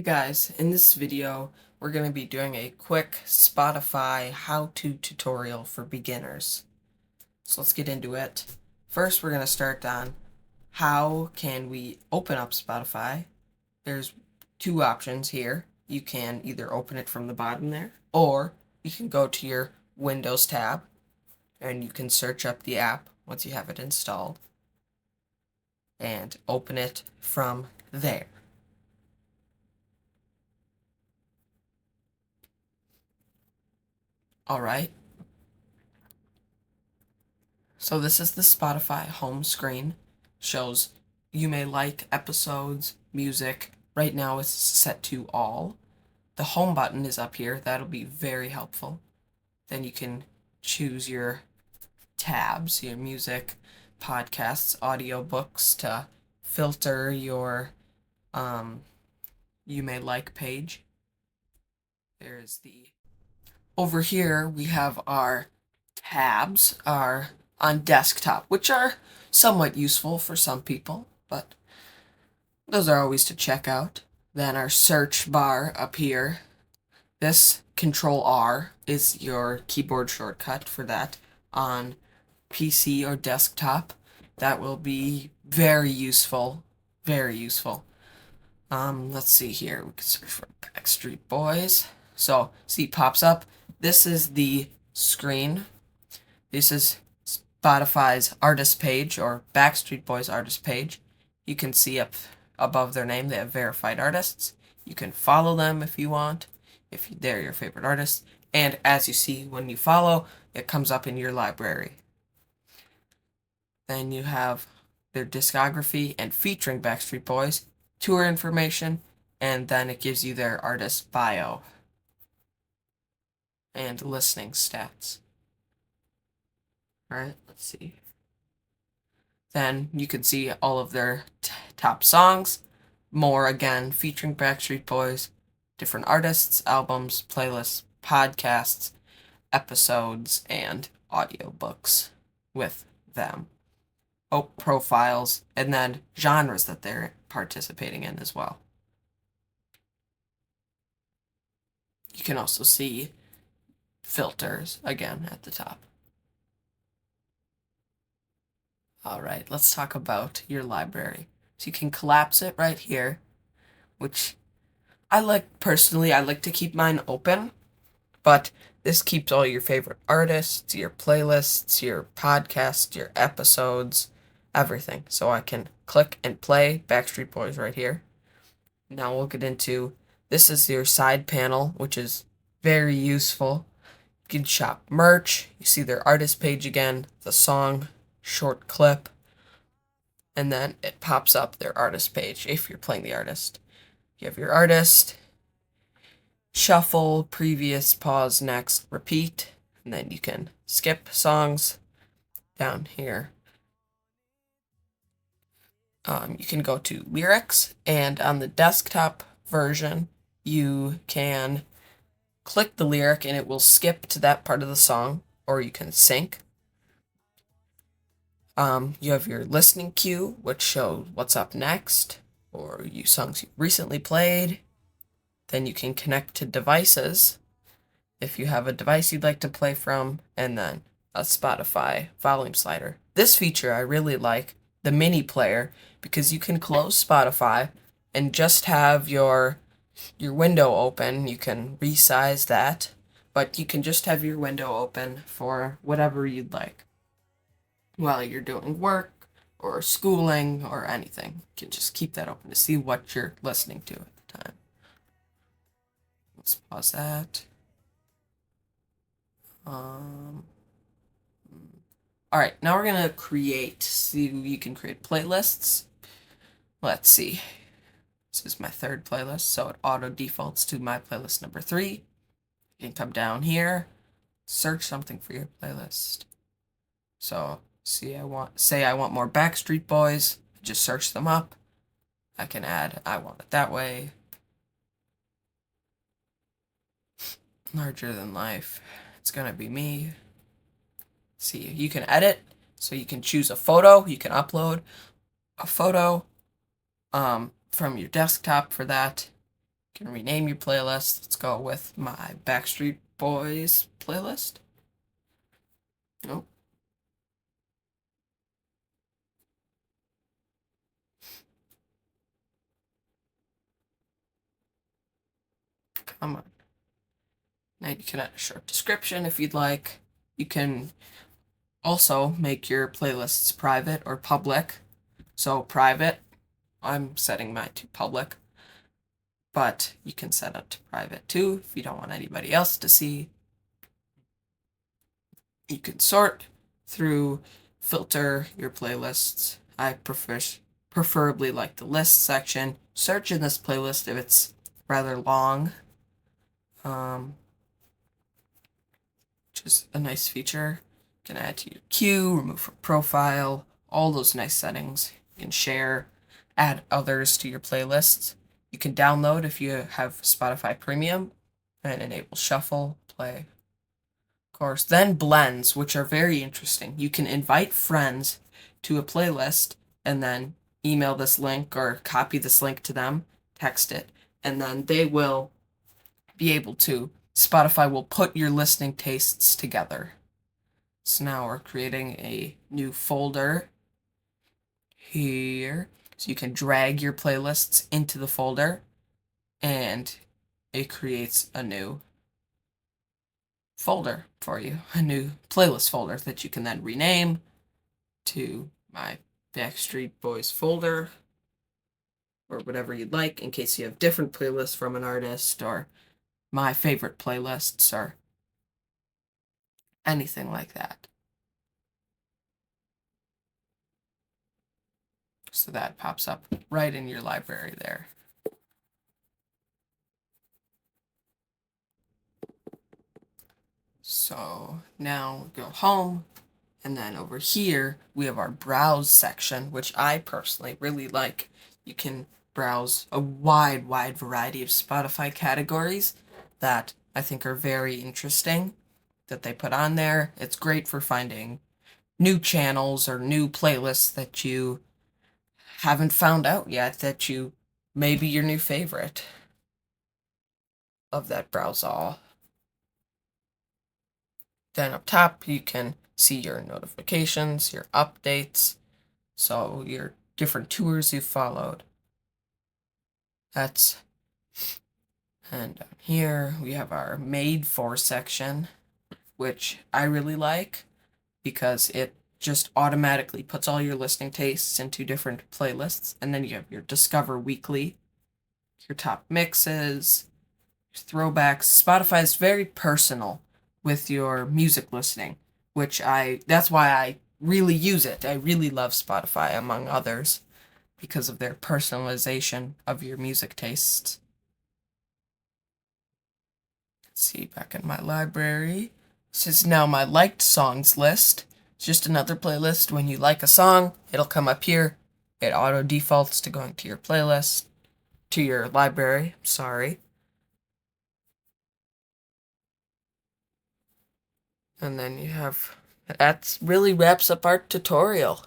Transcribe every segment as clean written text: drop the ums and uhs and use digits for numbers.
Hey guys, in this video we're going to be doing a quick Spotify how-to tutorial for beginners. So let's get into it. First we're going to start on how can we open up Spotify. There's two options here. You can either open it from the bottom there, or you can go to your Windows tab and you can search up the app once you have it installed and open it from there. Alright, so this is the Spotify home screen. Shows you may like episodes, music. Right now it's set to all. The home button is up here. That'll be very helpful. Then you can choose your tabs, your music, podcasts, audiobooks to filter your you may like page. There's the over here we have our tabs are on desktop, which are somewhat useful for some people, but those are always to check out. Then our search bar up here. This Control R is your keyboard shortcut for that on PC or desktop. That will be very useful. Very useful. Let's see here. We can search for Backstreet Boys. So, see, it pops up. This is the screen. This is Spotify's artist page or Backstreet Boys artist page. You can see up above their name they have verified artists. You can follow them if you want, if they're your favorite artists. And as you see when you follow, it comes up in your library. Then you have their discography and featuring Backstreet Boys, tour information, and then it gives you their artist bio and listening stats. Alright, let's see. Then you can see all of their top songs, more again featuring Backstreet Boys, different artists, albums, playlists, podcasts, episodes, and audiobooks with them. Oh, profiles, and then genres that they're participating in as well. You can also see filters again at the top. Alright, let's talk about your library. So you can collapse it right here, which I like to keep mine open, but this keeps all your favorite artists, your playlists, your podcasts, your episodes, everything. So I can click and play Backstreet Boys right here. Now we'll get into, this is your side panel, which is very useful. You can shop merch, you see their artist page again, the song, short clip, and then it pops up their artist page if you're playing the artist. You have your artist, shuffle, previous, pause, next, repeat, and then you can skip songs down here. You can go to lyrics, and on the desktop version, you can click the lyric and it will skip to that part of the song, or you can sync. You have your listening queue, which shows what's up next, or you songs you recently played. Then you can connect to devices if you have a device you'd like to play from, and then a Spotify volume slider. This feature I really like, the mini player, because you can close Spotify and just have your window open. You can resize that, but you can just have your window open for whatever you'd like while you're doing work or schooling or anything. You can just keep that open to see what you're listening to at the time. Let's pause that. Alright, now we're gonna see you can create playlists. Let's see. This is my third playlist, so it auto defaults to my playlist number 3. You can come down here, search something for your playlist. So say I want more Backstreet Boys, just search them up. I can add I want it that way. Larger than life. It's gonna be me. See, you can edit, so you can choose a photo. You can upload a photo from your desktop for that. You You can rename your playlist. Let's go with my Backstreet Boys playlist. Nope. Come on. Now you can add a short description if you'd like. You can also make your playlists private or public. So private, I'm setting mine to public, but you can set it to private too if you don't want anybody else to see. You can sort through, filter your playlists. I preferably like the list section. Search in this playlist if it's rather long, which is a nice feature. You can add to your queue, remove from profile, all those nice settings. You can share, add others to your playlists. You can download if you have Spotify Premium and enable shuffle, play. Of course, then blends, which are very interesting. You can invite friends to a playlist and then email this link or copy this link to them, text it, and then they will be able to, Spotify will put your listening tastes together. So now we're creating a new folder here. So you can drag your playlists into the folder and it creates a new folder for you, a new playlist folder that you can then rename to my Backstreet Boys folder or whatever you'd like in case you have different playlists from an artist or my favorite playlists or anything like that. So that pops up right in your library there. So now go home, and then over here we have our browse section, which I personally really like. You can browse a wide variety of Spotify categories that I think are very interesting that they put on there. It's great for finding new channels or new playlists that you haven't found out yet that you may be your new favorite of that browse all. Then up top, you can see your notifications, your updates, so your different tours you've followed. And down here, we have our made for section, which I really like because it just automatically puts all your listening tastes into different playlists. And then you have your Discover Weekly, your top mixes, your throwbacks. Spotify is very personal with your music listening, that's why I really use it. I really love Spotify, among others, because of their personalization of your music tastes. Let's see, back in my library. This is now my liked songs list. It's just another playlist. When you like a song, it'll come up here. It auto defaults to going to your playlist, to your library, sorry. And then you have, that really wraps up our tutorial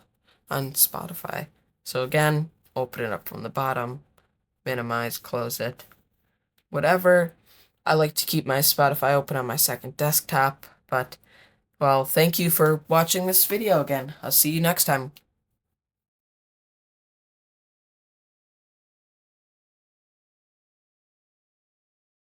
on Spotify. So again, open it up from the bottom, minimize, close it, whatever. I like to keep my Spotify open on my second desktop, but, well, thank you for watching this video again. I'll see you next time.